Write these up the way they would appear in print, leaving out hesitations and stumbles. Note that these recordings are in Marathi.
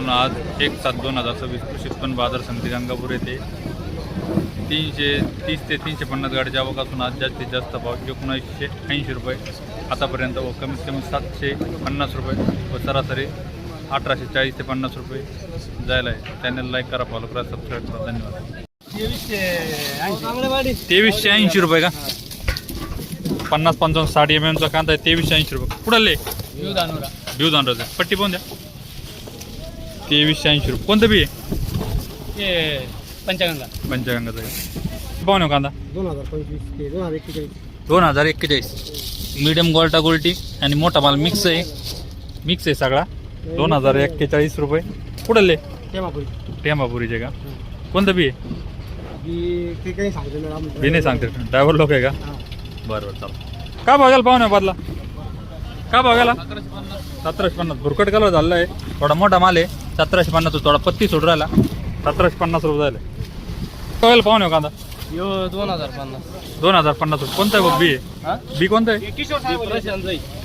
मित्रांनो आज 1/7/2026 कृषी उत्पन्न बाजार समिती गंगापूर येथे 330 ते 350 गाडीच्या आवकासून आज जास्तीत जास्त भाव 1980 रुपये आतापर्यंत व कमीत कमी 750 रुपये व सरासरी 1840 ते 50 रुपये जायला आहे. चॅनल लाईक करा, फॉलो करा, सबस्क्राईब करा. धन्यवाद. 2380 रुपये का? 50-55 60 mm चा कांदा आहे. 2380 रुपये. कुठले ब्यू धानोरा पट्टी पण द्या. 2380 रुपये. कोणतं बी आहे? पंचगंगाचा आहे. पाहून कांदा 2041 मीडियम गोल्टा गोल्टी आणि मोठा माल मिक्स आहे सगळा. 2041 रुपये. कुठले? टेंबापुरीचे का? कोणतं बी आहे? बी नाही सांगते. ड्रायव्हर लोक आहे का? बरं चालेल. का बघायला पाहुणे बदला? का बघायला? 1750. भुरकट कलर झालेला आहे. थोडा मोठा माल आहे. 1750. थोडा पत्ती सोडून राहिला. 1750 रुपये झाले. बघायला पाहुणे कांदा 2050 रुपये. कोणतं आहे बी आहे? बी कोणतं आहे?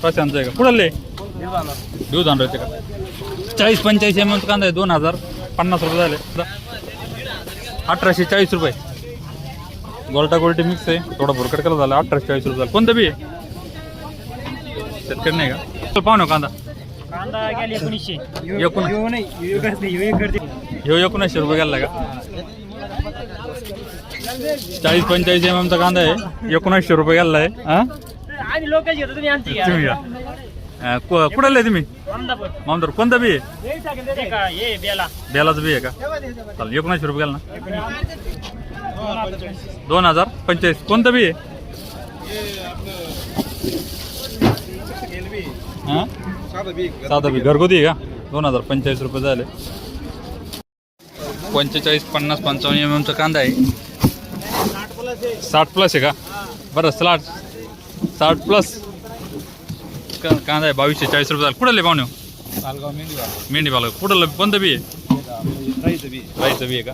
प्रशांत आहे का? कुठले? देऊ धानोराचे का? 40-45 mm कांदा आहे. 2050 रुपये झाले. 1840 रुपये. गोल्टा गोल्टी मिक्स आहे. थोडा भुरकट कलर झाला. 1840 रुपये झाला. कोणतं बी आहे? शेतकरी नाही का? पाहू कांदा 1900 रुपये गेला का? 40-45 mm चा कांदा आहे. 1900 रुपये गेला आहे. कुठले तुम्ही? मामदार. कोणता बी आहे? बेलाचं बी आहे का? चालेल. 1900 रुपये गेला ना. 2045. कोणतं बी आहे? साधा बी घरगुती आहे का? 2045 रुपये झाले. 45, 50, 55 mm चा कांदा आहे. 60+ आहे का? बरं 60 प्लस कांदा आहे. 2240 रुपये झाले. कुठले पाहुणे? मेंढी बालगाव. कुठलं? कोणतं बी आहे? राईचं बी आहे का?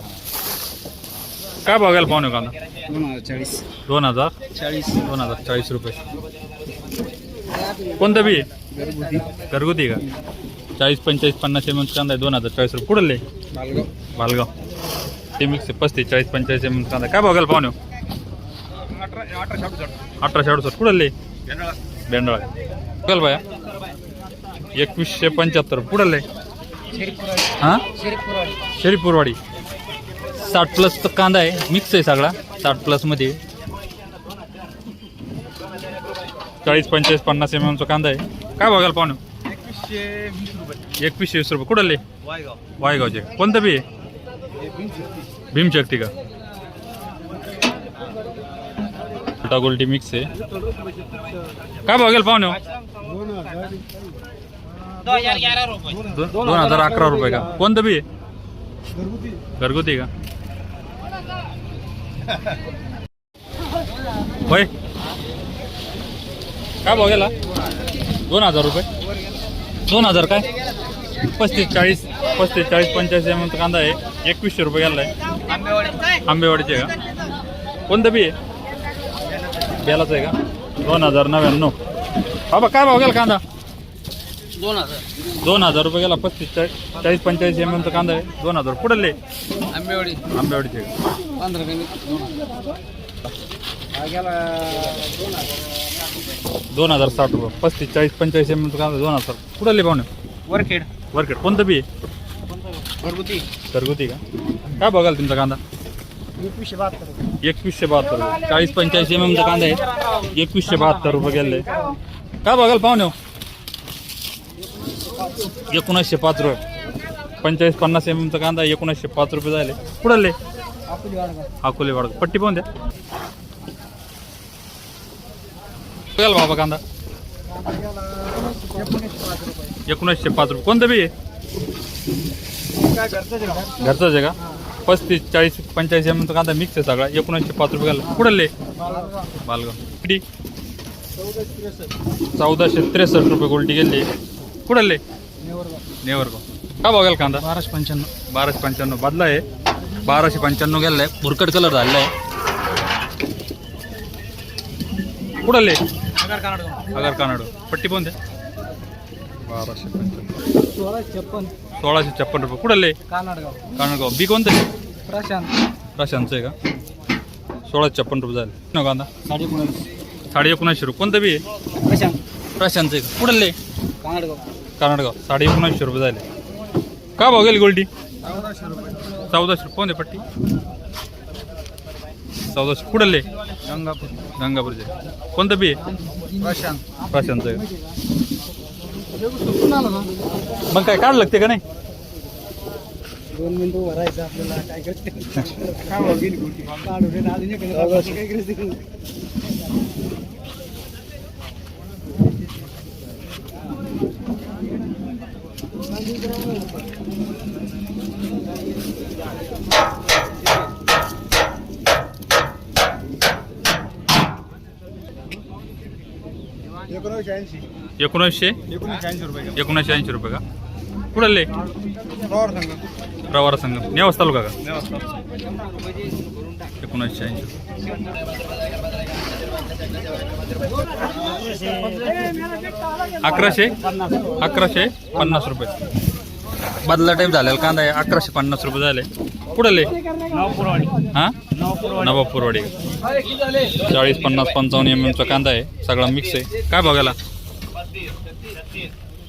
काय बघायला पाहुणे कांदा? 2040 रुपये. कोणतं बी आहे? घरगुती का? 40, 45, 50 mm कांदा आहे. 2040 रुपये. कुठले? बालगाव. ते मिक्स आहे. 35, 40, 45 mm कांदा. काय बघायला पाहुणे? 1868. कुठले? बेंडाळा. बघाल बाया 2175. कुठले? हां शरीफपुरवाडी. 60+ कांदा आहे. मिक्स आहे सगळा. 60+ मध्ये 40, 45, 50 mm चा कांदा आहे. काय बघायला पाहुणे? 2120 रुपये. कुठले? वायगावचे. कोणतं बी आहे? भीमशक्ती का? गोल्टा गोल्टी मिक्स आहे. काय बघायला पाहुणे? 2011 रुपये का? कोणतं बी आहे? घरगुती का? होय. काय बघायला? 2000 रुपये. 2000 काय? 35, 40, 45 mm कांदा आहे. 2100 रुपये गेला आहे. आंबेवाडीचे का? कोणतं बी आहे? बेलाचं आहे का? 2099. बाबा काय भाव गेला कांदा? 2000 रुपये गेला. 35, 40, 45 mm चा कांदा आहे. 2000. कुठले? आंबेवाडीचे का? 2060 रुपये. 35, 40, 45 mm चा कांदा 2000. कुठले पाहुणे? वरखेड. कोणतं बी आहे? घरगुती का? काय बघाल तुमचा कांदा? 2172 रुपये. 40-45 mm चा कांदा आहे. 2172 रुपये गेले. काय बघाल पाहुणे? 1905 रुपये. 45-50 mm चा कांदा 1905 रुपये झाले. कुठले? अकोले वाडगाव. पट्टी पाहून द्या. बघाल बाबा कांदा 1905 रुपये. कोणतं बी आहे? घरचंच आहे का? 35, 40, 45 mm चा कांदा मिक्स आहे सगळा. 1905 रुपये गेला. कुठले? बालगाव. 1463 रुपये गोल्टी गेली. कुठले? नेवरगाव. का बघाल कांदा? 1255 बदला आहे. 1295 गेला आहे. भुरकट कलर झालेला आहे. कुठले? आगार कानाडो. पट्टी पण द्या. 1256. 1656 रुपये. कुठं ले कानाडगाव कानडगाव. बी कोणतं आहे? प्रशांत राशांचं आहे का? 1656 रुपये झाले. न कांदा 19.5 19.5 रुपये. कोणतं बी आहे? प्रशांत राशांचं आहे का? कुठं ले कानाडगाव कानडगाव. 19.5 रुपये झाले. का भाव गेली गोल्डी? 1400 रुपये 1400 रुपये. कोणते पट्टी? 1400. कुठं ले गंगापूर गंगापूरचे. कोणतं बी आहे? प्रशांत राशांचं आहे का? मग काय काढ लागते का नाही? 2 मिनिटं उभं राहायचं आपल्याला काय करते काढू रे अजून एक काय करायचं एकोणीसशे 1980 रुपये का? कुठं ले पवार संघ प्रवार संघ. नेवास तालुका का? 1980. 1150 रुपये. बदला टाईप झालेला कांदा आहे. 1150 रुपये झाले. कुठं ले हां नवापूरवाडी. 40, 50, 55 mm चा कांदा आहे. सगळा मिक्स आहे. काय भाव गेला?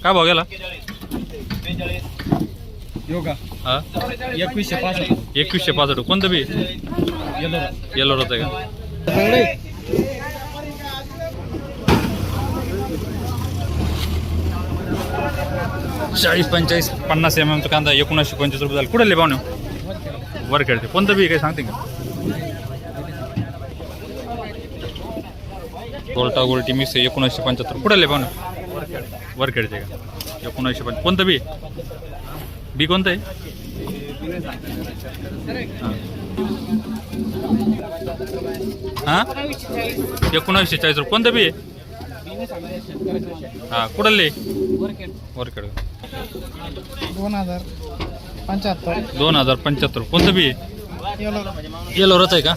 काय भाव गेला? योगा हां 2165 2165. कोणतं बी? येलो रोज आहे का? 40, 45, 50 mm चा कांदा 1925 रुपये झाला. कुठं ले पाहुणे? वर खेळते. कोणतं बी काही सांगते का? गोल्टा गोल्टी मिक्स आहे. 1975. कुठं ले पाहुणे? वर खेळते का? 1905. कोणतं बी? बी कोणतं आहे? हां 1940 रुपये. कोणतं बी आहे? हां कुठं ले वरखेड. 2075. कोणतं बी आहे? येलोरच आहे का?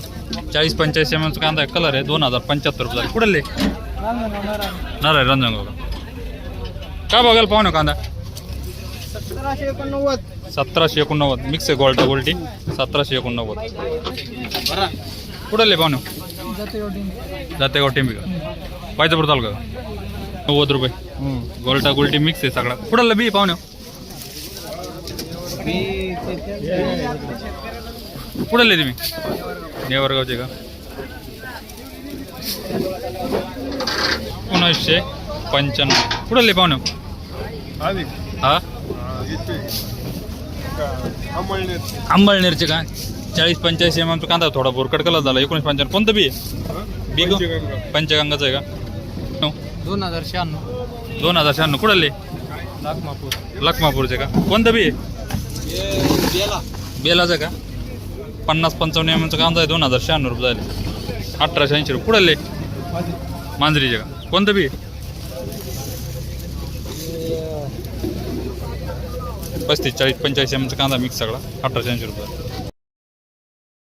40, 45 mm चा कांदा आहे. कलर आहे. 2075 रुपये झाले. कुठं ले नारायण रंजनगाव का? काय बघायला पाहू ना कांदा? 1789. मिक्स आहे. गोल्टा गोल्टी 1789. कुठं ले पाहू ना? जातेगाव टेंबी का? पायजापूर तालुका का? 90 रुपये. गोल्टा गोल्टी मिक्स आहे सगळा. कुठं बी पाहू ना? कुठं ले तुम्ही? नेवरगावचे का? 1995. कुठं ले पाहू ना? हा अंबळनेरचे का? 40, 45 mm चा कांदा. थोडा भुरकट कलर झाला. 1995. कोणतं बी आहे? बी गो पंचगंगाचं आहे का? 2096. कुठं ले लखमापूरचे का? कोणतं बी आहे? बेलाचं का? 50, 55 mm चा कांदा आहे. 2096 रुपये झाले. 1880 रुपये. कुठं ले मांजरीचे का? कोणतं बी? 35, 40, 45 mm चा कांदा मिक्स सगळा. 1880 रुपये.